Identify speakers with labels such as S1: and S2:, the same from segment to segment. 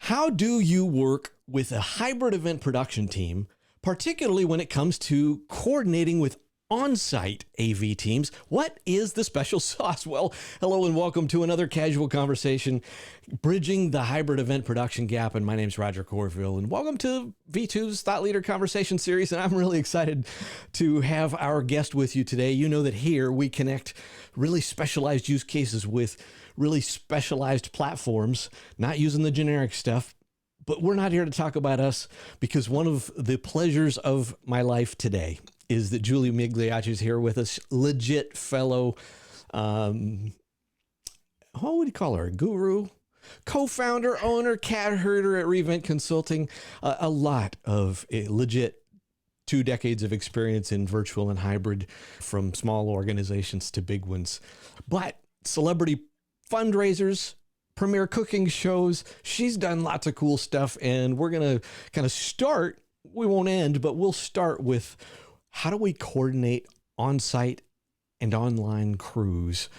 S1: How do you work with a hybrid event production team, particularly when it comes to coordinating with on-site AV teams? What is the special sauce? Well, hello and welcome to another casual conversation, bridging the hybrid event production gap. And my name's Roger Courville, and welcome to V2's Thought Leader Conversation Series. And I'm really excited to have our guest with you today. You know that here we connect really specialized use cases with really specialized platforms, not using the generic stuff. But we're not here to talk about us, because one of the pleasures of my life today is that Julie Migliacci is here with us, legit fellow, what would you call her? Guru, co-founder, owner, cat herder at Revent Consulting, a lot of legit 2 decades of experience in virtual and hybrid, from small organizations to big ones. But celebrity fundraisers, premiere cooking shows, she's done lots of cool stuff. And we're going to kind of start, we won't end, but we'll start with how do we coordinate on-site and online crews?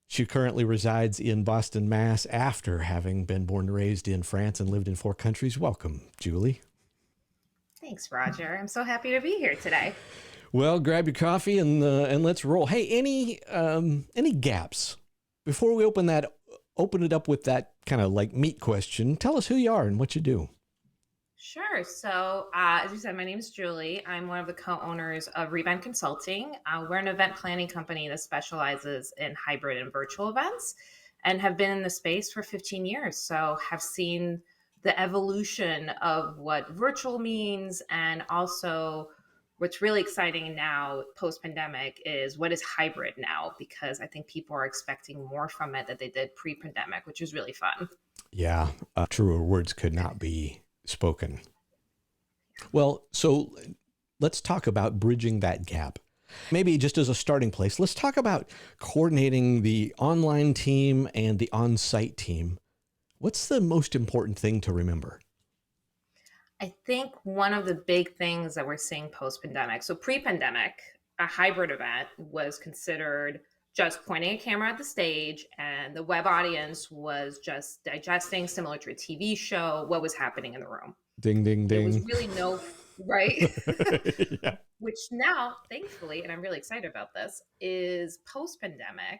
S1: She currently resides in Boston, Mass, after having been born and raised in France and lived in 4 countries. Welcome, Julie.
S2: Thanks, Roger. I'm so happy to be here today.
S1: Well, grab your coffee and let's roll. Hey, any gaps before we open it up with that kind of like meat question? Tell us who you are and what you do.
S2: Sure. So, as you said, my name is Julie. I'm one of the co-owners of Revent Consulting. We're an event planning company that specializes in hybrid and virtual events, and have been in the space for 15 years. So, have seen the evolution of what virtual means, and also what's really exciting now post-pandemic is what is hybrid now, because I think people are expecting more from it than they did pre-pandemic, which is really fun.
S1: Yeah, truer words could not be spoken. Well, so let's talk about bridging that gap. Maybe just as a starting place, let's talk about coordinating the online team and the on-site team. What's the most important thing to remember?
S2: I think one of the big things that we're seeing post-pandemic, so pre-pandemic, a hybrid event was considered just pointing a camera at the stage, and the web audience was just digesting, similar to a TV show, what was happening in the room.
S1: Ding, ding,
S2: There was
S1: ding.
S2: really no, right?
S1: Yeah.
S2: Which now, thankfully, and I'm really excited about this, is post-pandemic,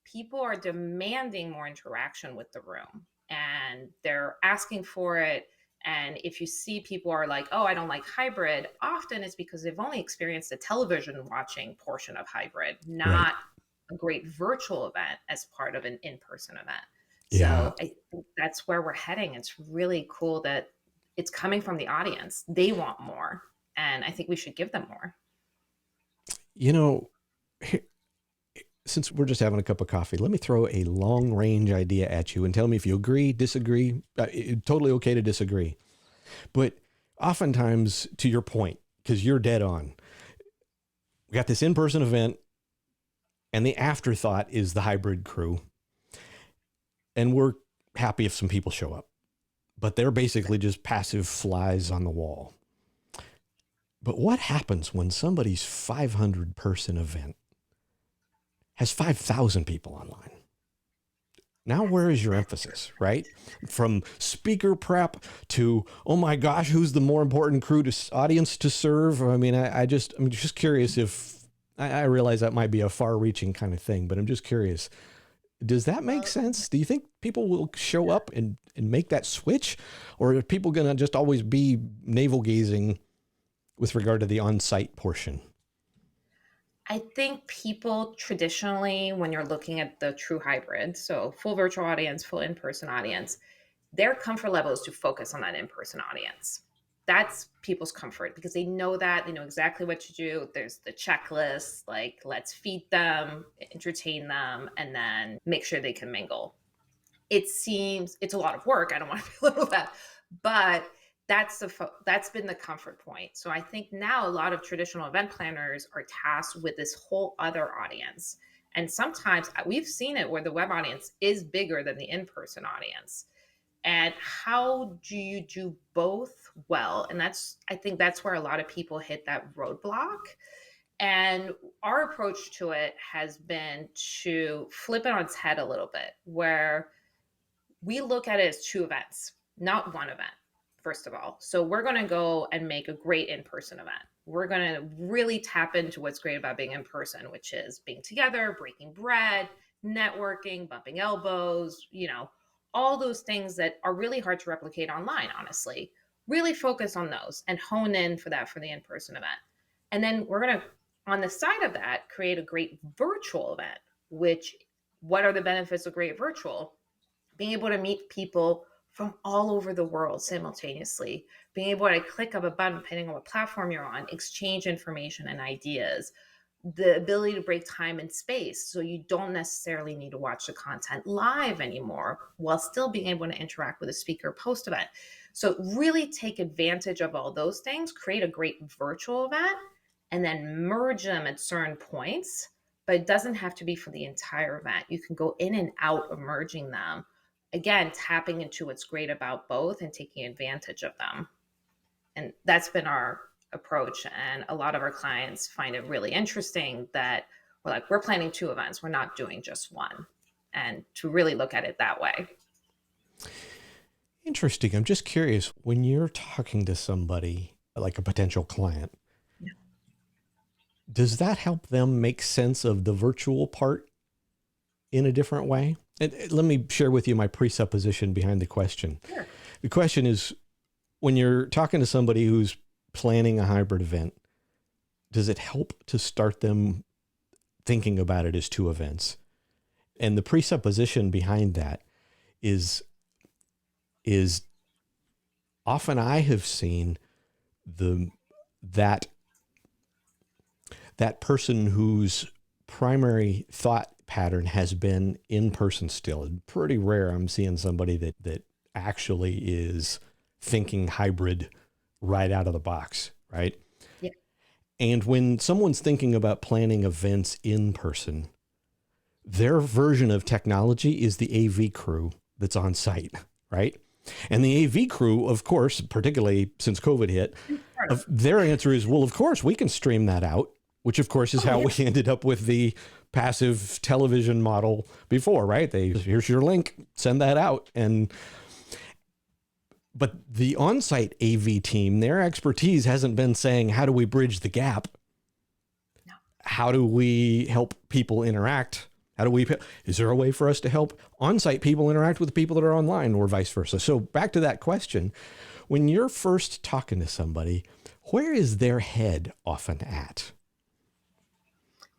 S2: people are demanding more interaction with the room, and they're asking for it. And if you see people are like, oh, I don't like hybrid, often it's because they've only experienced the television watching portion of hybrid,
S1: Right.
S2: not a great virtual event as part of an in-person event.
S1: Yeah.
S2: So I think that's where we're heading. It's really cool that it's coming from the audience. They want more, and I think we should give them more.
S1: You know, since we're just having a cup of coffee, let me throw a long range idea at you and tell me if you agree, disagree. Totally okay to disagree. But oftentimes, to your point, because you're dead on, we got this in-person event, and the afterthought is the hybrid crew. And we're happy if some people show up, but they're basically just passive flies on the wall. But what happens when somebody's 500 person event has 5,000 people online? Now, where is your emphasis, right? From speaker prep to, oh my gosh, who's the more important crew to audience to serve? I mean, I'm just curious if, I realize that might be a far reaching kind of thing, but I'm just curious. Does that make
S2: Well,
S1: sense? Do you think people will show up and make that switch? Or are people going to just always be navel gazing with regard to the on-site portion?
S2: I think people traditionally, when you're looking at the true hybrid, so full virtual audience, full in-person audience, their comfort level is to focus on that in-person audience. That's people's comfort, because they know that, they know exactly what to do. There's the checklist, like let's feed them, entertain them, and then make sure they can mingle. It seems it's a lot of work. I don't want to belittle that, but that's been the comfort point. So I think now a lot of traditional event planners are tasked with this whole other audience. And sometimes we've seen it where the web audience is bigger than the in-person audience. And how do you do both well? And I think that's where a lot of people hit that roadblock. And our approach to it has been to flip it on its head a little bit, where we look at it as 2 events. not one event, first of all. So we're going to go and make a great in-person event. We're going to really tap into what's great about being in person, which is being together, breaking bread, networking, bumping elbows, all those things that are really hard to replicate online, honestly. Really focus on those and hone in for that for the in-person event. And then we're going to, on the side of that, create a great virtual event, which what are the benefits of great virtual? Being able to meet people from all over the world simultaneously, being able to click of a button, depending on what platform you're on, exchange information and ideas, the ability to break time and space. So you don't necessarily need to watch the content live anymore while still being able to interact with a speaker post event. So really take advantage of all those things, create a great virtual event, and then merge them at certain points. But it doesn't have to be for the entire event. You can go in and out of merging them, again, tapping into what's great about both and taking advantage of them. And that's been our approach. And a lot of our clients find it really interesting that we're planning 2 events. We're not doing just one. And to really look at it that way.
S1: Interesting. I'm just curious, when you're talking to somebody like a potential client,
S2: Yeah.
S1: does that help them make sense of the virtual part in a different way? And let me share with you my presupposition behind the question.
S2: Sure.
S1: The question is, when you're talking to somebody who's planning a hybrid event, does it help to start them thinking about it as 2 events? And the presupposition behind that is often I have seen that person whose primary thought pattern has been in person still. It's pretty rare I'm seeing somebody that actually is thinking hybrid right out of the box, right?
S2: Yeah.
S1: And when someone's thinking about planning events in person, their version of technology is the AV crew that's on site, right? And the AV crew, of course, particularly since COVID hit, their answer is, well, of course, we can stream that out, which of course is how we ended up with the passive television model before, right? Here's your link, send that out. But the on-site AV team, their expertise hasn't been saying, how do we bridge the gap?
S2: No.
S1: How do we help people interact? Is there a way for us to help on-site people interact with the people that are online or vice versa? So back to that question, when you're first talking to somebody, where is their head often at?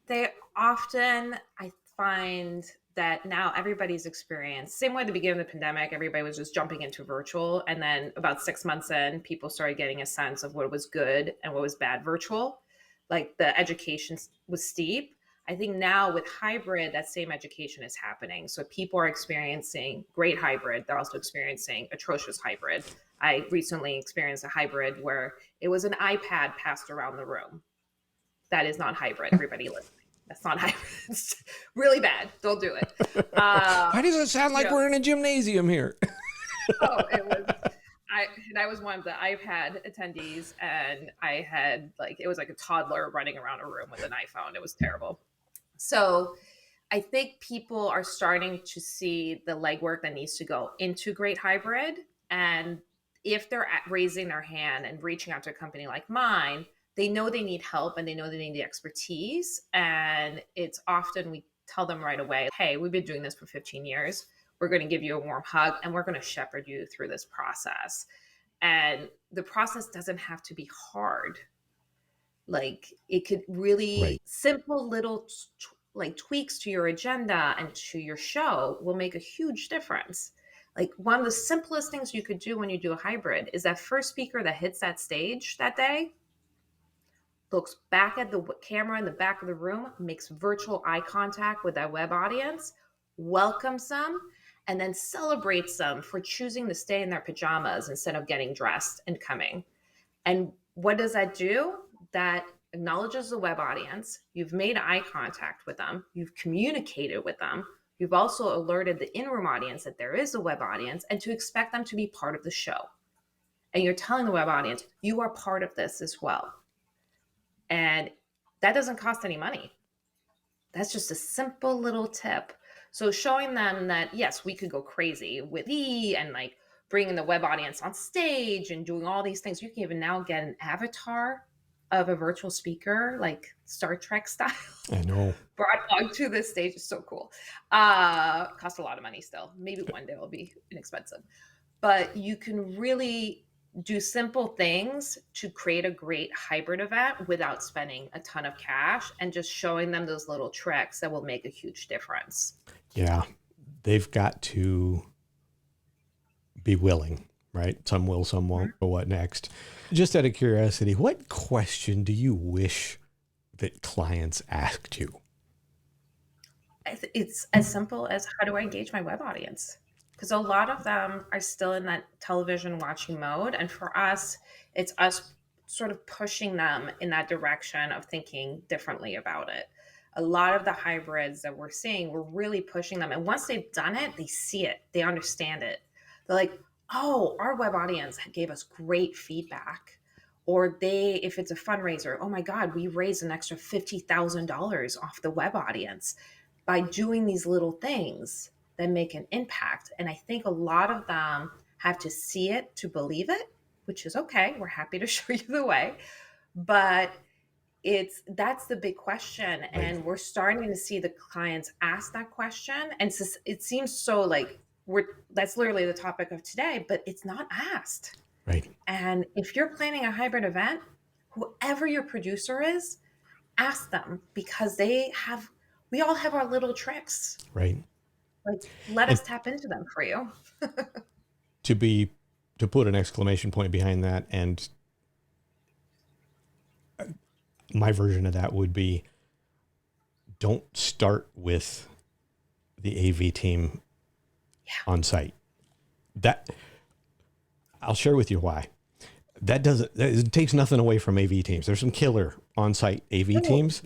S2: They often, I find that now everybody's experience, same way at the beginning of the pandemic, everybody was just jumping into virtual. And then about 6 months in, people started getting a sense of what was good and what was bad virtual. Like the education was steep. I think now with hybrid, that same education is happening. So people are experiencing great hybrid. They're also experiencing atrocious hybrid. I recently experienced a hybrid where it was an iPad passed around the room. That is not hybrid. Everybody listening. That's not hybrid. It's really bad. Don't do it.
S1: Why does it sound like we're in a gymnasium here?
S2: It was. I was one of the iPad attendees, and I had it was like a toddler running around a room with an iPhone. It was terrible. So I think people are starting to see the legwork that needs to go into great hybrid. And if they're raising their hand and reaching out to a company like mine, they know they need help and they know they need the expertise. And it's often we tell them right away, hey, we've been doing this for 15 years. We're going to give you a warm hug and we're going to shepherd you through this process. And the process doesn't have to be hard. It could really simple little tweaks to your agenda and to your show will make a huge difference. One of the simplest things you could do when you do a hybrid is that first speaker that hits that stage that day looks back at the camera in the back of the room, makes virtual eye contact with that web audience, welcomes them, and then celebrates them for choosing to stay in their pajamas instead of getting dressed and coming. And what does that do? That acknowledges the web audience. You've made eye contact with them. You've communicated with them. You've also alerted the in-room audience that there is a web audience and to expect them to be part of the show. And you're telling the web audience, you are part of this as well. And that doesn't cost any money. That's just a simple little tip. So showing them that, yes, we could go crazy with and bringing the web audience on stage and doing all these things. You can even now get an avatar of a virtual speaker, like Star Trek style,
S1: I know.
S2: brought onto the stage. Is so cool. Cost a lot of money still. Maybe one day it'll be inexpensive. But you can really do simple things to create a great hybrid event without spending a ton of cash, and just showing them those little tricks that will make a huge difference.
S1: Yeah. They've got to be willing, right? Some will, some won't. Or what next? Just out of curiosity, what question do you wish that clients asked you?
S2: It's as simple as, how do I engage my web audience? Because a lot of them are still in that television watching mode. And for us, it's us sort of pushing them in that direction of thinking differently about it. A lot of the hybrids that we're seeing, we're really pushing them. And once they've done it, they see it, they understand it. They're like, oh, our web audience gave us great feedback. Or if it's a fundraiser, oh my God, we raised an extra $50,000 off the web audience by doing these little things that make an impact. And I think a lot of them have to see it to believe it, which is okay. We're happy to show you the way. But that's the big question.
S1: Right.
S2: And we're starting to see the clients ask that question. And it seems so like that's literally the topic of today, but it's not asked.
S1: Right.
S2: And if you're planning a hybrid event, whoever your producer is, ask them, because we all have our little tricks.
S1: Right.
S2: Like, let us tap into them for you.
S1: To put an exclamation point behind that, and my version of that would be, don't start with the AV team on site. That I'll share with you why. It takes nothing away from AV teams. There's some killer on-site AV teams,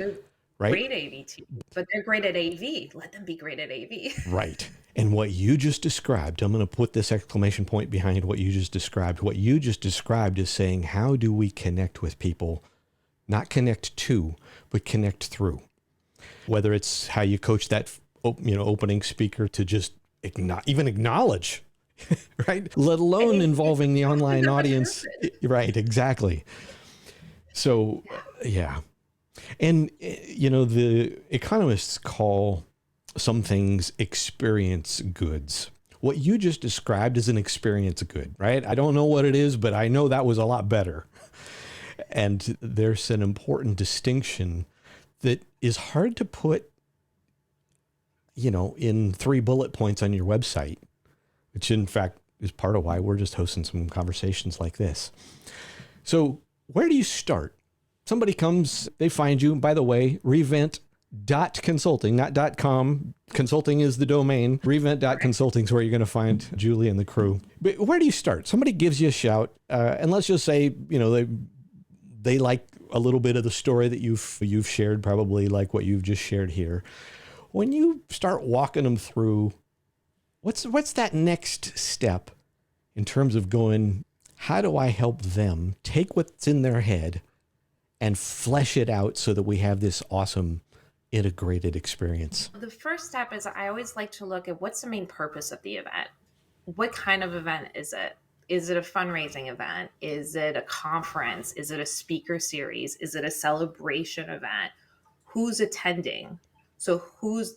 S1: right?
S2: Great AV teams, but they're great at AV. Let them be great at AV.
S1: Right. And what you just described, I'm going to put this exclamation point behind what you just described. What you just described is saying, how do we connect with people? Not connect to, but connect through. Whether it's how you coach that, opening speaker to just even acknowledge, right? Let alone involving the online audience. Right, exactly. So, yeah. And, the economists call some things experience goods. What you just described is an experience good, right? I don't know what it is, but I know that was a lot better. And there's an important distinction that is hard to put, in 3 bullet points on your website, which in fact is part of why we're just hosting some conversations like this. So where do you start? Somebody comes, they find you. By the way, Revent.consulting, not .com. Consulting is the domain. Revent.consulting is where you're going to find Julie and the crew. But where do you start? Somebody gives you a shout, and let's just say, they like a little bit of the story that you've shared, probably like what you've just shared here. When you start walking them through, what's that next step in terms of going, how do I help them take what's in their head and flesh it out so that we have this awesome integrated experience?
S2: The first step is, I always like to look at, what's the main purpose of the event? What kind of event is it? Is it a fundraising event? Is it a conference? Is it a speaker series? Is it a celebration event? Who's attending? So what's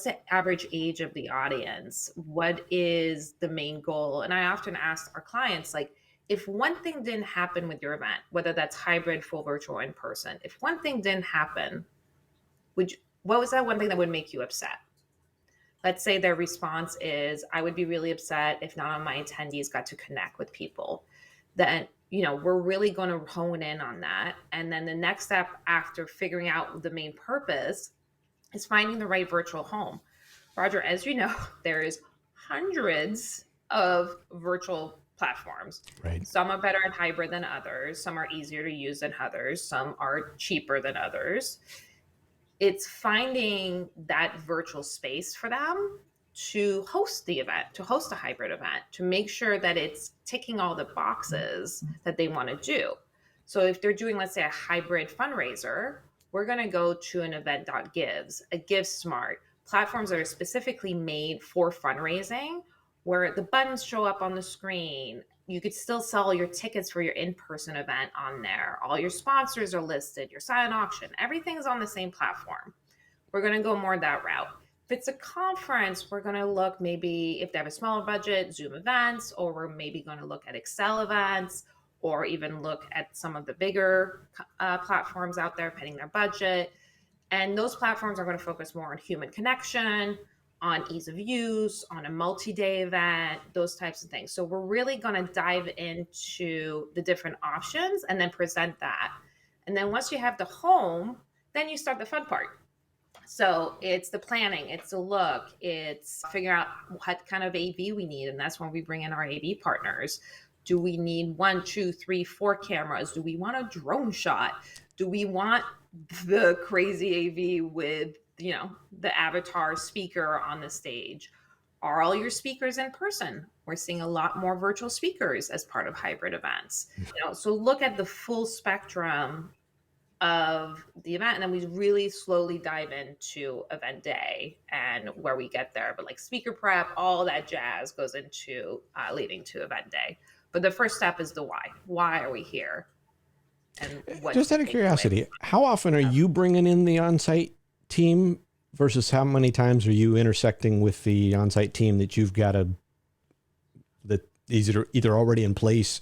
S2: the average age of the audience? What is the main goal? And I often ask our clients, if one thing didn't happen with your event, whether that's hybrid, full virtual, or in person, if one thing didn't happen, what was that one thing that would make you upset? Let's say their response is, I would be really upset if none of my attendees got to connect with people. Then, we're really going to hone in on that. And then the next step after figuring out the main purpose is finding the right virtual home. Roger, as you know, there is hundreds of virtual platforms.
S1: Right.
S2: Some are better at hybrid than others. Some are easier to use than others. Some are cheaper than others. It's finding that virtual space for them to host the event, to host a hybrid event, to make sure that it's ticking all the boxes that they want to do. So if they're doing, let's say, a hybrid fundraiser, we're going to go to an event.gives, a GiveSmart, platforms that are specifically made for fundraising, where the buttons show up on the screen. You could still sell your tickets for your in-person event on there. All your sponsors are listed, your silent auction, everything's on the same platform. We're going to go more that route. If it's a conference, we're going to look maybe if they have a smaller budget, Zoom events, or we're maybe going to look at Excel events, or even look at some of the bigger platforms out there, depending their budget. And those platforms are going to focus more on human connection, on ease of use, on a multi-day event, those types of things. So we're really going to dive into the different options and then present that. And then once you have the home, then you start the fun part. So it's the planning, it's the look, it's figuring out what kind of AV we need. And that's when we bring in our AV partners. Do we need 1, 2, 3, 4 cameras? Do we want a drone shot? Do we want the crazy AV with, the avatar speaker on the stage? Are all your speakers in person? We're seeing a lot more virtual speakers as part of hybrid events. So look at the full spectrum of the event, and then we really slowly dive into event day and where we get there. But like speaker prep, all that jazz goes into leading to event day. But the first step is the why. Why are we here? And what?
S1: Just out of curiosity, how often are you bringing in the on-site team versus how many times are you intersecting with the on-site team that you've got that is either already in place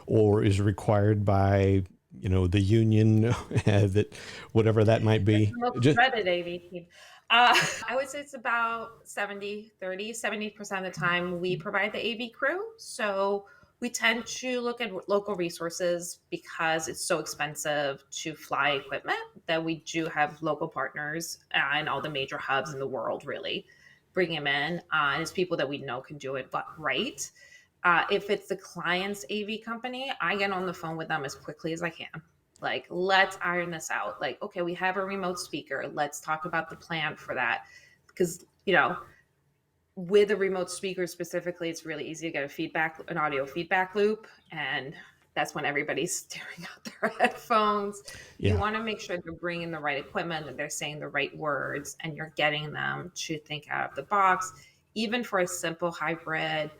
S1: or is required by the union, that whatever that might be?
S2: Most dreaded AV team. I would say it's about 70-30. 70% of the time we provide the AV crew. So we tend to look at local resources because it's so expensive to fly equipment that we do have local partners in all the major hubs in the world, really bring them in. And it's people that we know can do it, but right. If it's the client's AV company, I get on the phone with them as quickly as I can. Like, let's iron this out. Like, okay, we have a remote speaker. Let's talk about the plan for that. Because, with a remote speaker specifically, it's really easy to get an audio feedback loop. And that's when everybody's staring out their headphones. Yeah. You want to make sure they're bringing the right equipment, that they're saying the right words, and you're getting them to think out of the box. Even for a simple hybrid,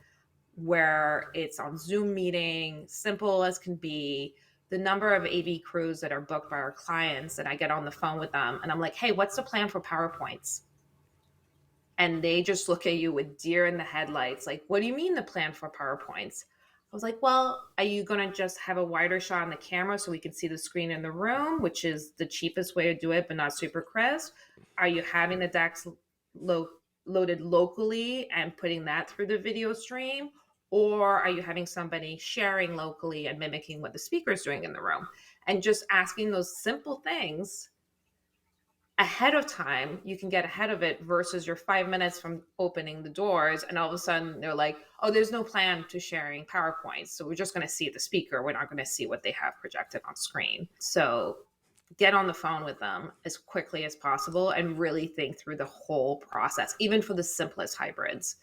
S2: where it's on Zoom meeting, simple as can be, the number of AV crews that are booked by our clients, and I get on the phone with them and I'm like, hey, what's the plan for PowerPoints? And they just look at you with deer in the headlights. Like, what do you mean the plan for PowerPoints? I was like, well, are you going to just have a wider shot on the camera so we can see the screen in the room, which is the cheapest way to do it, but not super crisp? Are you having the decks loaded locally and putting that through the video stream? Or are you having somebody sharing locally and mimicking what the speaker is doing in the room? And just asking those simple things ahead of time, you can get ahead of it versus you're 5 minutes from opening the doors and all of a sudden they're like, oh, there's no plan to sharing PowerPoints. So we're just going to see the speaker. We're not going to see what they have projected on screen. So get on the phone with them as quickly as possible and really think through the whole process, even for the simplest hybrids.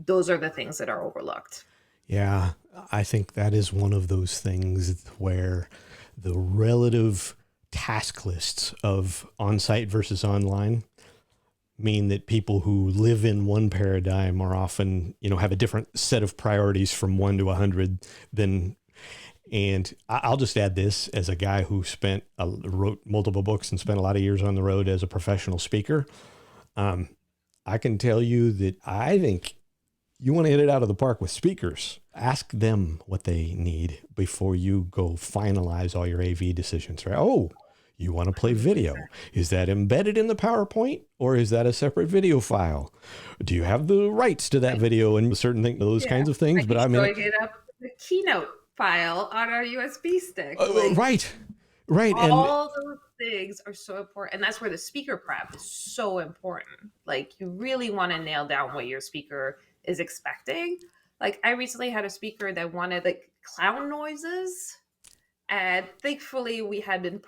S2: Those are the things that are overlooked.
S1: Yeah, I think that is one of those things where the relative task lists of on-site versus online mean that people who live in one paradigm are often, have a different set of priorities from 1 to 100 than. And I'll just add this as a guy who wrote multiple books and spent a lot of years on the road as a professional speaker. I can tell you that I think you want to hit it out of the park with speakers. Ask them what they need before you go finalize all your AV decisions, right? Oh, you want to play video. Is that embedded in the PowerPoint or is that a separate video file? Do you have the rights to that video and certain things, those kinds of things?
S2: But I mean, it up the Keynote file on our USB stick.
S1: Right.
S2: All those things are so important. And that's where the speaker prep is so important. Like, you really want to nail down what your speaker is expecting. Like, I recently had a speaker that wanted like clown noises, and thankfully we had been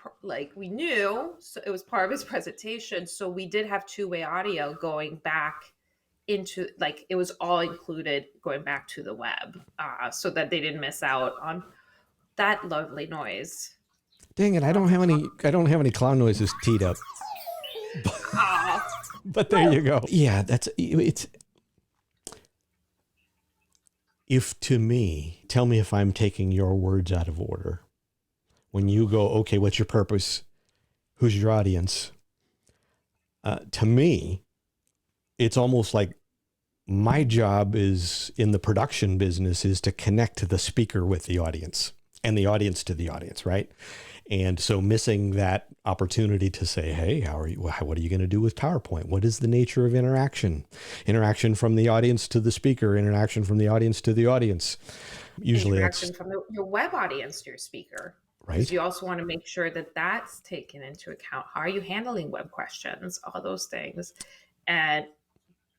S2: we knew, so it was part of his presentation. So we did have two-way audio going back into, like, it was all included going back to the web, so that they didn't miss out on that lovely noise.
S1: Dang it! I don't have any clown noises teed up. But there you go. Yeah, it's if to me, tell me if I'm taking your words out of order. When you go, okay, what's your purpose? Who's your audience? To me, it's almost like my job is in the production business is to connect the speaker with the audience and the audience to the audience, right? And so missing that opportunity to say, hey, what are you going to do with PowerPoint? What is the nature of interaction? Interaction from the audience to the speaker, interaction from the audience to the audience. Usually
S2: interaction from your web audience to your speaker.
S1: Right.
S2: Because you also want to make sure that that's taken into account. How are you handling web questions? All those things. And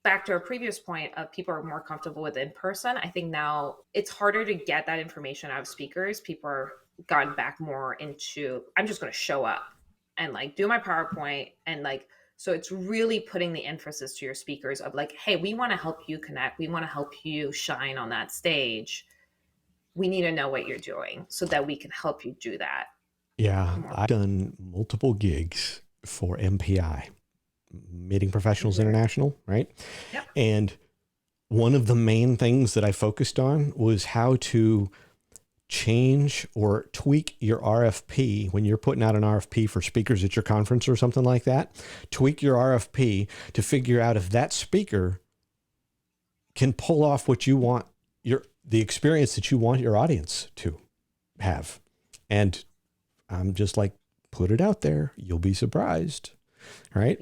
S2: back to our previous point of people are more comfortable with in person. I think now it's harder to get that information out of speakers. People are gotten back more into, I'm just going to show up and like do my PowerPoint. And like, so it's really putting the emphasis to your speakers of like, hey, we want to help you connect. We want to help you shine on that stage. We need to know what you're doing so that we can help you do that.
S1: Yeah. I've done multiple gigs for MPI, Meeting Professionals International, right?
S2: Yep.
S1: And one of the main things that I focused on was how to change or tweak your RFP when you're putting out an RFP for speakers at your conference or something like that. Tweak your RFP to figure out if that speaker can pull off what you want, the experience that you want your audience to have. And I'm just like, put it out there. You'll be surprised. Right.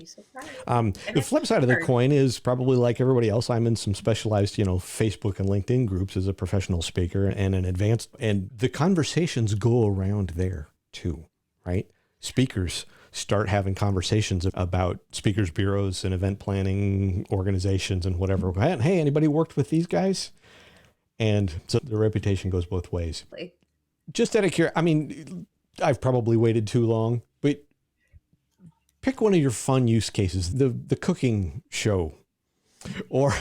S1: The flip side of the coin is probably like everybody else. I'm in some specialized, Facebook and LinkedIn groups as a professional speaker and an advanced, and the conversations go around there too, right? Speakers start having conversations about speakers bureaus and event planning organizations and whatever. Hey, anybody worked with these guys? And so the reputation goes both ways. Just out of curiosity, I mean, I've probably waited too long, but pick one of your fun use cases, the cooking show, or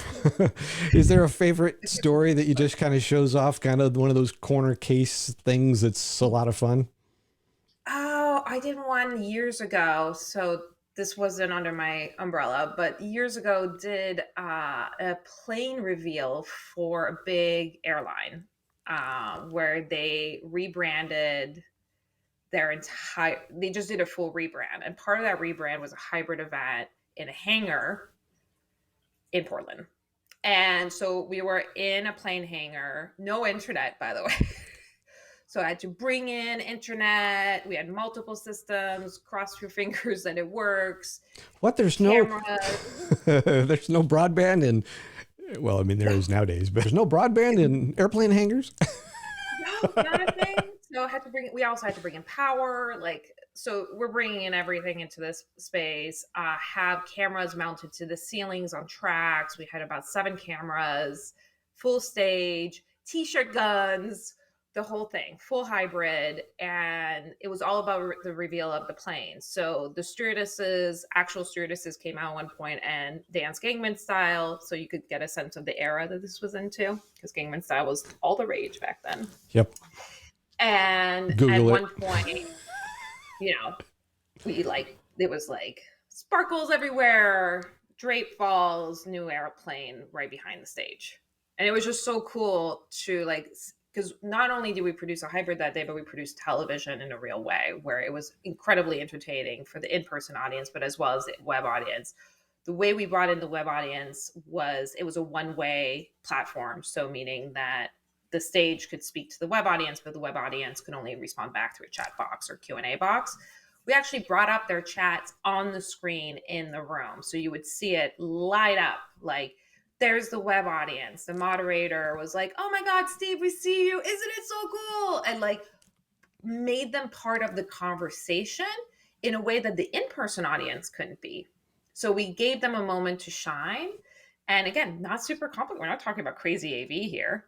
S1: is there a favorite story that you just kind of shows off, kind of one of those corner case things that's a lot of fun?
S2: Oh, I did one years ago. So this wasn't under my umbrella, but years ago did a plane reveal for a big airline where they rebranded they just did a full rebrand. And part of that rebrand was a hybrid event in a hangar in Portland. And so we were in a plane hangar, no internet, by the way. So I had to bring in internet. We had multiple systems, cross your fingers that it works.
S1: What? There's
S2: cameras.
S1: There's no broadband in, well, I mean, there is nowadays, but there's no broadband in airplane hangars?
S2: No, not a thing. So we also had to bring in power. So we're bringing in everything into this space, have cameras mounted to the ceilings on tracks. We had about 7 cameras, full stage, t-shirt guns, the whole thing, full hybrid. And it was all about the reveal of the plane. So the actual stewardesses came out at one point and danced Gangnam Style. So you could get a sense of the era that this was into, because Gangnam Style was all the rage back then.
S1: Yep.
S2: And
S1: Google
S2: at one point, it was like sparkles everywhere, drape falls, new airplane right behind the stage. And it was just so cool to because not only did we produce a hybrid that day, but we produced television in a real way where it was incredibly entertaining for the in-person audience, but as well as the web audience. The way we brought in the web audience it was a one-way platform. So meaning that the stage could speak to the web audience, but the web audience could only respond back through a chat box or Q&A box. We actually brought up their chats on the screen in the room. So you would see it light up, like, there's the web audience. The moderator was like, oh my God, Steve, we see you. Isn't it so cool? And made them part of the conversation in a way that the in-person audience couldn't be. So we gave them a moment to shine. And again, not super complicated. We're not talking about crazy AV here,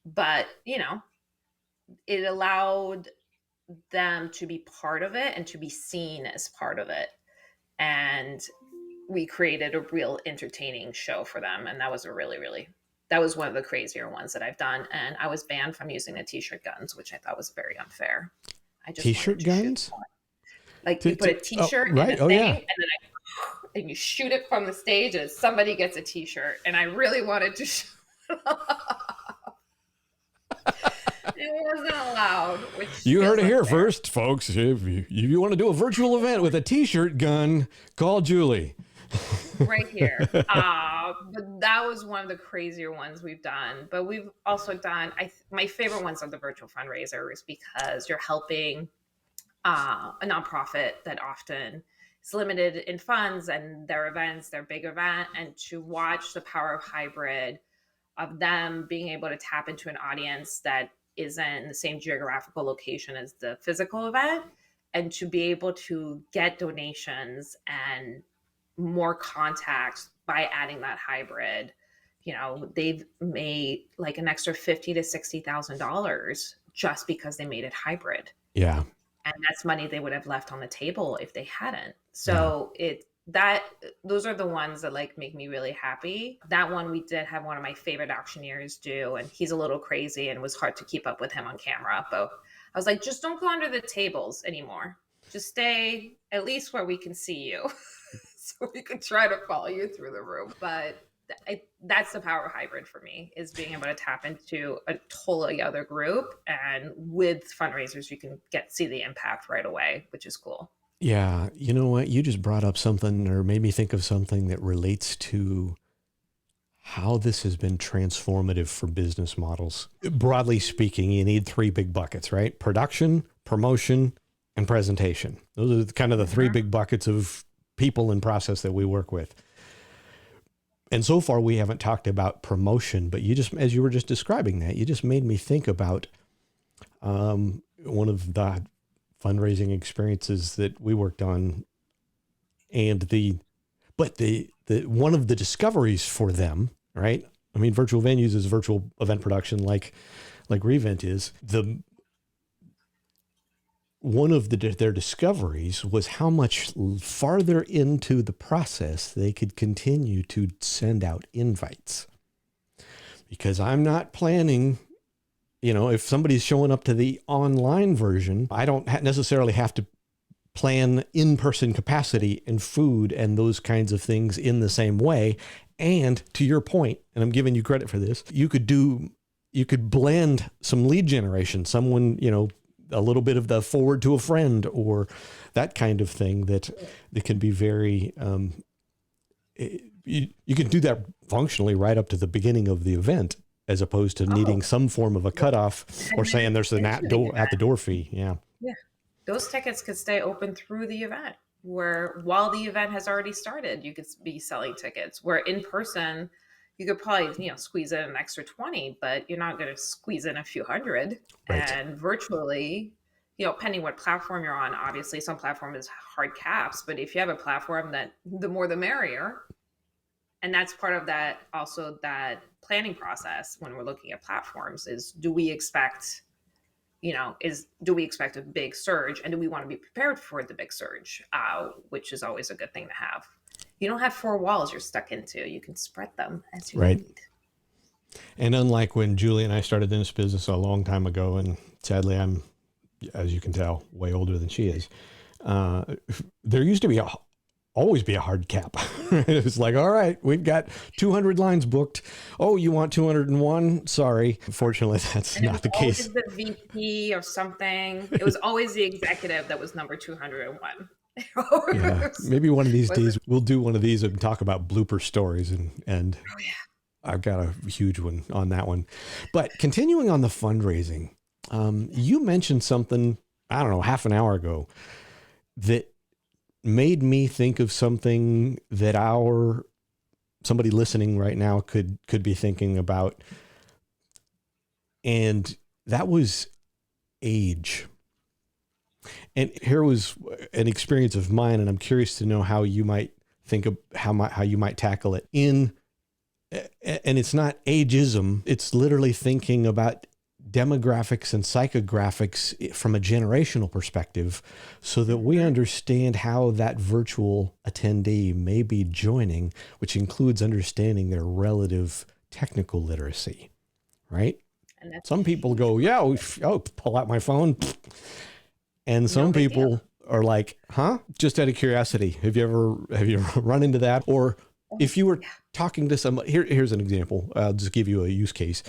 S2: but it allowed them to be part of it and to be seen as part of it. And we created a real entertaining show for them. And that was that was one of the crazier ones that I've done. And I was banned from using the t-shirt guns, which I thought was very unfair.
S1: T-shirt guns?
S2: You put a t-shirt in a thing, and then you shoot it from the stage and somebody gets a t-shirt. And I really wanted to show up. It wasn't allowed, which
S1: You heard
S2: feels
S1: it here
S2: unfair.
S1: first, folks. If you want to do a virtual event with a t-shirt gun, call Julie.
S2: Right here. But that was one of the crazier ones we've done. But we've also done, my favorite ones are the virtual fundraisers because you're helping a nonprofit that often is limited in funds and their events, their big event, and to watch the power of hybrid, of them being able to tap into an audience that isn't in the same geographical location as the physical event, and to be able to get donations and more contacts by adding that hybrid. They've made like an extra $50,000 to $60,000 just because they made it hybrid,
S1: Yeah.
S2: and that's money they would have left on the table if they hadn't.
S1: Yeah.
S2: So those are the ones that like make me really happy. That one we did have one of my favorite auctioneers do, and he's a little crazy and it was hard to keep up with him on camera. But I was like, just don't go under the tables anymore. Just stay at least where we can see you. So we could try to follow you through the room. But that's the power of hybrid for me, is being able to tap into a totally other group, and with fundraisers you can see the impact right away, which is cool.
S1: Yeah. You know what? You just brought up something or made me think of something that relates to how this has been transformative for business models. Broadly speaking, you need three big buckets, right? Production, promotion, and presentation. Those are kind of the three big buckets of people and process that we work with. And so far we haven't talked about promotion, but as you were just describing that, you just made me think about one of the fundraising experiences that we worked on, and one of the discoveries for them, right? I mean, virtual venues is virtual event production, like Revent is. One of their discoveries was how much farther into the process they could continue to send out invites. Because I'm not planning, if somebody's showing up to the online version, I don't necessarily have to plan in-person capacity and food and those kinds of things in the same way. And to your point, and I'm giving you credit for this, you could blend some lead generation, someone, a little bit of the forward to a friend or that kind of thing that can be very, you can do that functionally right up to the beginning of the event, as opposed to needing some form of a cutoff or saying there's an at the door fee. Yeah.
S2: Yeah. Those tickets could stay open through the event, where while the event has already started, you could be selling tickets, where in person, you could probably, squeeze in an extra 20, but you're not going to squeeze in a few hundred.
S1: Right.
S2: And virtually, depending what platform you're on, obviously some platform is hard caps, but if you have a platform that the more the merrier, and that's part of that, also that planning process when we're looking at platforms, is do we expect a big surge, and do we want to be prepared for the big surge, which is always a good thing to have. You don't have four walls you're stuck into. You can spread them as you need.
S1: And unlike when Julie and I started in this business a long time ago, and sadly I'm, as you can tell, way older than she is, there used to always be a hard cap. It was like, all right, we've got 200 lines booked. Oh, you want 201? Sorry. Fortunately, that's not the case.
S2: It was the VP or something. It was always the executive that was number 201.
S1: Yeah, maybe one of these days we'll do one of these and talk about blooper stories, and I've got a huge one on that one. But continuing on the fundraising, you mentioned something, I don't know, half an hour ago that made me think of something that somebody listening right now could be thinking about. And that was age. And here was an experience of mine, and I'm curious to know how you might think of how you might tackle it. And it's not ageism. It's literally thinking about demographics and psychographics from a generational perspective, so that we understand how that virtual attendee may be joining, which includes understanding their relative technical literacy, right? And some people go, pull out my phone. And some people are like, just out of curiosity, have you ever run into that? Or if you were talking to somebody, here's an example. I'll just give you a use case.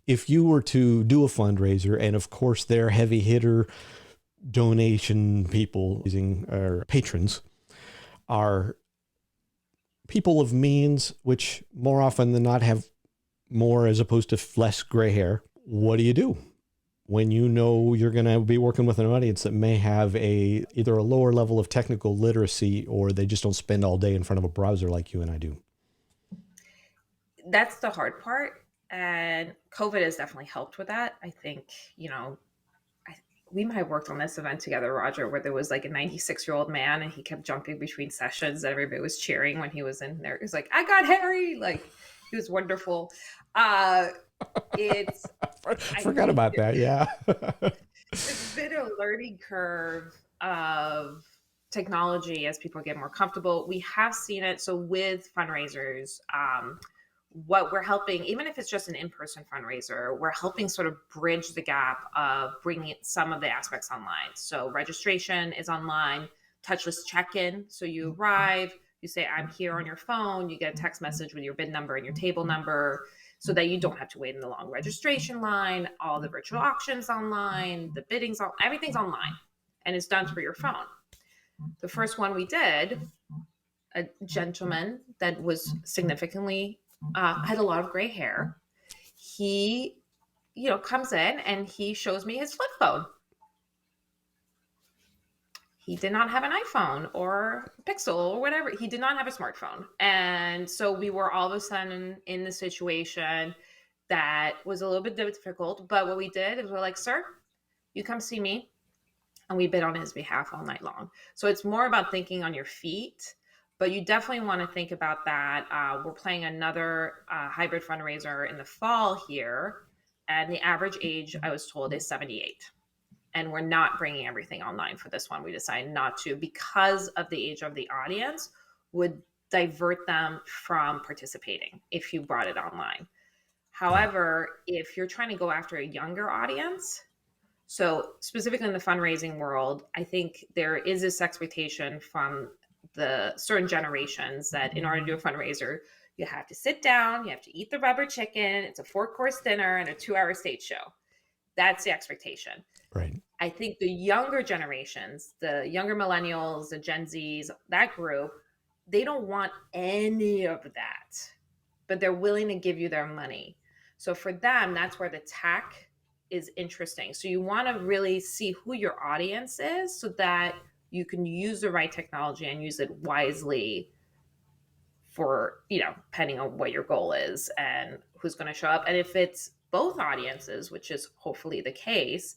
S1: if you were to do a fundraiser, and of course they're heavy hitter donation people, using our patrons are people of means, which more often than not have more as opposed to less gray hair. What do you do when you know you're going to be working with an audience that may have either a lower level of technical literacy, or they just don't spend all day in front of a browser like you and I do?
S2: That's the hard part. And COVID has definitely helped with that. I think, we might have worked on this event together, Roger, where there was like a 96-year-old man and he kept jumping between sessions and everybody was cheering when he was in there. He was like, I got Harry. Like, he was wonderful. It's
S1: Forgot about that. Yeah.
S2: It's been a learning curve of technology as people get more comfortable. We have seen it. So with fundraisers, what we're helping, even if it's just an in-person fundraiser, we're helping sort of bridge the gap of bringing some of the aspects online. So registration is online, touchless check-in. So you arrive, you say, I'm here on your phone, you get a text message with your bid number and your table number, so that you don't have to wait in the long registration line. All the virtual auctions online, the biddings, everything's online, and it's done through your phone. The first one we did, a gentleman that was significantly had a lot of gray hair. He, comes in and he shows me his flip phone. He did not have an iPhone or Pixel or whatever. He did not have a smartphone. And so we were all of a sudden in the situation that was a little bit difficult. But what we did is we're like, sir, you come see me. And we bid on his behalf all night long. So it's more about thinking on your feet. But you definitely want to think about that. We're playing another hybrid fundraiser in the fall here. And the average age, I was told, is 78. And we're not bringing everything online for this one. We decided not to, because of the age of the audience would divert them from participating if you brought it online. However, if you're trying to go after a younger audience, so specifically in the fundraising world, I think there is this expectation from the certain generations that in order to do a fundraiser, you have to sit down, you have to eat the rubber chicken, it's a 4-course dinner and a 2-hour stage show. That's the expectation.
S1: Right.
S2: I think the younger generations, the younger millennials, the Gen Zs, that group, they don't want any of that, but they're willing to give you their money. So for them, that's where the tech is interesting. So you want to really see who your audience is so that you can use the right technology and use it wisely for, depending on what your goal is and who's going to show up. And if it's both audiences, which is hopefully the case,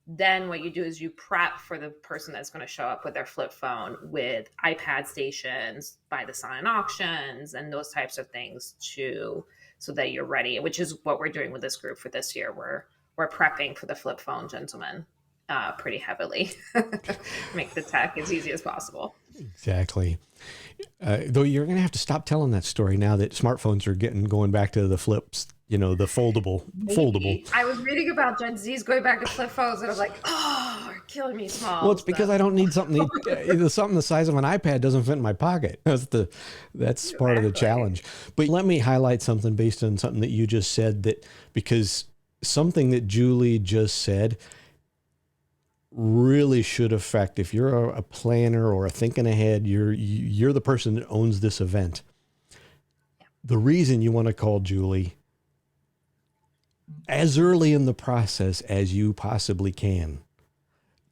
S2: then what you do is you prep for the person that's going to show up with their flip phone with iPad stations, buy the silent auctions and those types of things so that you're ready, which is what we're doing with this group for this year. We're prepping for the flip phone gentleman pretty heavily. Make the tech as easy as possible.
S1: Exactly. Though you're going to have to stop telling that story now that smartphones are going back to the flips, the foldable.
S2: I was reading about Gen Z's going back to flip phones and I'm like, oh, you're killing me, small.
S1: Well, it's because I don't need something the size of an iPad doesn't fit in my pocket. That's part of the challenge. But let me highlight something based on something that you just said, because something that Julie just said really should affect, if you're a planner or a thinking ahead, you're the person that owns this event. The reason you want to call Julie as early in the process as you possibly can.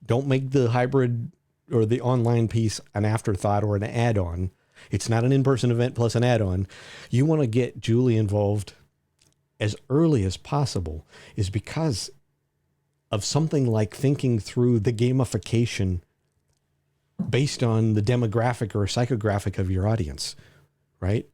S1: Don't make the hybrid or the online piece an afterthought or an add-on. It's not an in-person event plus an add-on. You want to get Julie involved as early as possible, is because of something like thinking through the gamification based on the demographic or psychographic of your audience, right?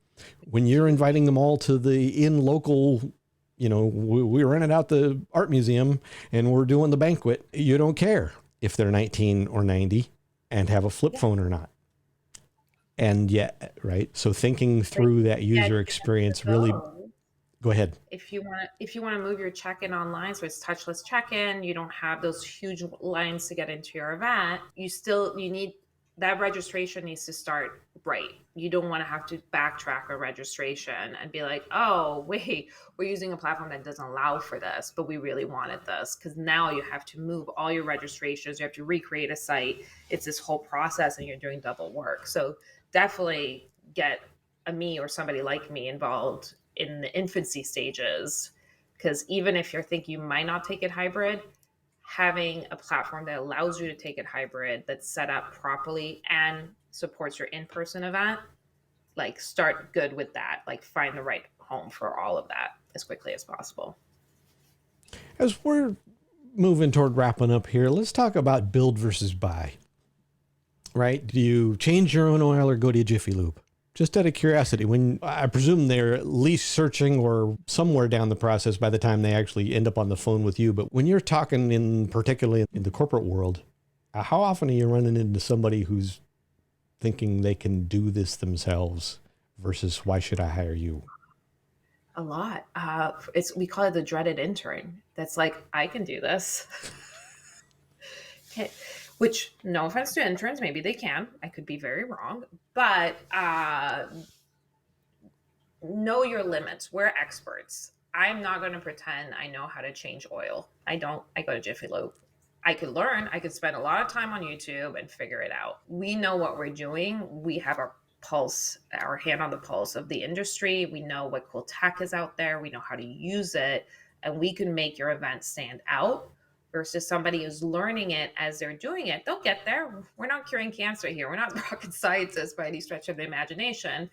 S1: When you're inviting them all to the local, we rented out the art museum and we're doing the banquet, you don't care if they're 19 or 90 and have a flip phone or not. And yet, right? So thinking through that user experience really... Go ahead.
S2: If you want to move your check-in online, so it's touchless check-in, you don't have those huge lines to get into your event. You need that registration needs to start Right. You don't want to have to backtrack a registration and be like, oh, wait, we're using a platform that doesn't allow for this, but we really wanted this. Because now you have to move all your registrations, you have to recreate a site. It's this whole process and you're doing double work. So definitely get a me or somebody like me involved in the infancy stages. Because even if you think you might not take it hybrid, having a platform that allows you to take it hybrid, that's set up properly and supports your in-person event, like start good with that, like find the right home for all of that as quickly as possible.
S1: As we're moving toward wrapping up here, let's talk about build versus buy. Right? Do you change your own oil or go to Jiffy Lube? Just out of curiosity, when I presume they're at least searching or somewhere down the process by the time they actually end up on the phone with you. But when you're talking particularly in the corporate world, how often are you running into somebody who's thinking they can do this themselves versus why should I hire you?
S2: A lot. We call it the dreaded intern. That's like, I can do this. Which, no offense to interns, maybe they can. I could be very wrong, but know your limits. We're experts. I'm not going to pretend I know how to change oil. I don't. I go to Jiffy Lube. I could learn. I could spend a lot of time on YouTube and figure it out. We know what we're doing. We have our pulse, our hand on the pulse of the industry. We know what cool tech is out there. We know how to use it, and we can make your event stand out versus somebody who's learning it as they're doing it. They'll get there. We're not curing cancer here. We're not rocket scientists by any stretch of the imagination,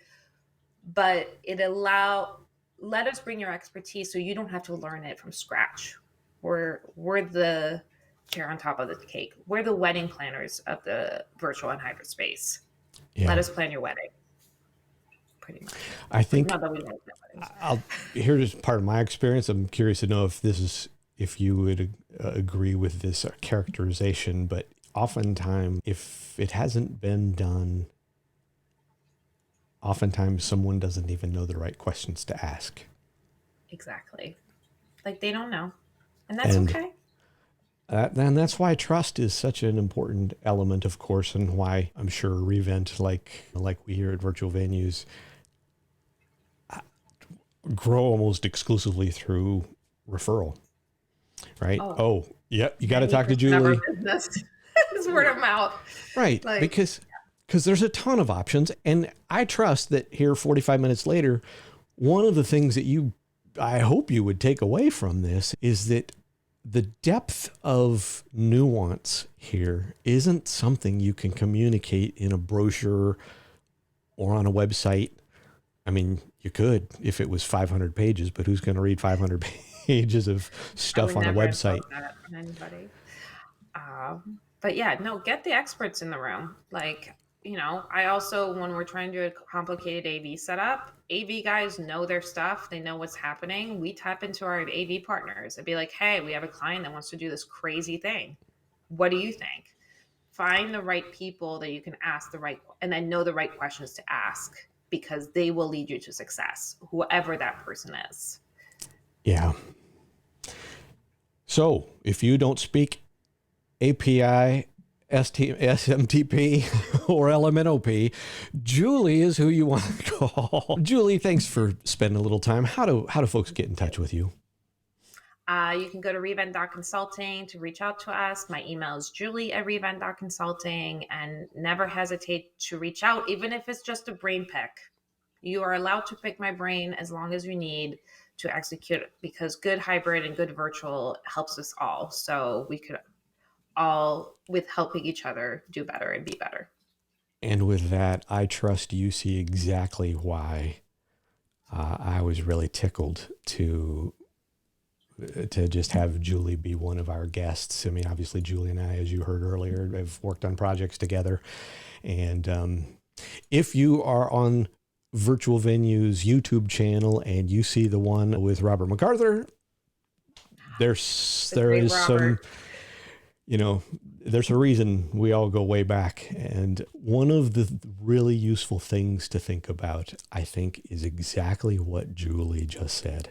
S2: but let us bring your expertise so you don't have to learn it from scratch. We're the cherry on top of the cake. We're the wedding planners of the virtual and hybrid space.
S1: Yeah.
S2: Let us plan your wedding. Pretty much.
S1: I think
S2: not that we don't plan weddings.
S1: here's part of my experience. I'm curious to know if you would agree with this characterization, but oftentimes if it hasn't been done, oftentimes someone doesn't even know the right questions to ask.
S2: Exactly. Like they don't know. And that's okay.
S1: And that's why trust is such an important element, of course, and why I'm sure Revent, like we hear at virtual venues, grow almost exclusively through referral, right? Oh yep, you got to talk to Julie.
S2: It's word of mouth.
S1: Right, because there's a ton of options, and I trust that here 45 minutes later, one of the things that I hope you would take away from this is that the depth of nuance here isn't something you can communicate in a brochure or on a website. I mean, you could if it was 500 pages, but who's going to read 500 pages of stuff on a website?
S2: Anybody. But yeah, no, get the experts in the room. Like, I also, when we're trying to do a complicated AV setup, AV guys know their stuff. They know what's happening. We tap into our AV partners and be like, hey, we have a client that wants to do this crazy thing. What do you think? Find the right people that you can ask and then know the right questions to ask, because they will lead you to success, whoever that person is.
S1: Yeah. So if you don't speak API, SMTP, or LMNOP, Julie is who you want to call. Julie, thanks for spending a little time. How do folks get in touch with you?
S2: You can go to revent.consulting to reach out to us. My email is julie@revent.consulting, and never hesitate to reach out, even if it's just a brain pick. You are allowed to pick my brain as long as you need to execute it, because good hybrid and good virtual helps us all. So we could all, with helping each other, do better and be better.
S1: And with that, I trust you see exactly why I was really tickled to just have Julie be one of our guests. I mean, obviously Julie and I, as you heard earlier, have worked on projects together. And if you are on Virtual Venues YouTube channel and you see the one with Robert MacArthur, there is some, there's a reason we all go way back. And one of the really useful things to think about, I think, is exactly what Julie just said.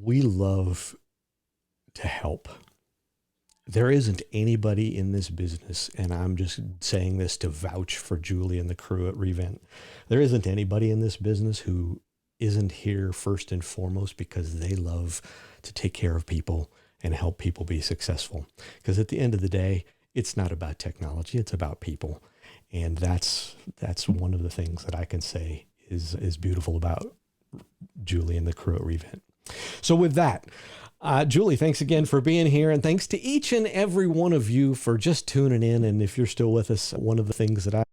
S1: We love to help. there isn't anybody in this business, and I'm just saying this to vouch for Julie and the crew at Revent. There isn't anybody in this business who isn't here first and foremost because they love to take care of people and help people be successful. Because at the end of the day, it's not about technology, it's about people. And that's one of the things that I can say is beautiful about Julie and the crew at Revent. So with that, Julie, thanks again for being here. And thanks to each and every one of you for just tuning in. And if you're still with us, one of the things that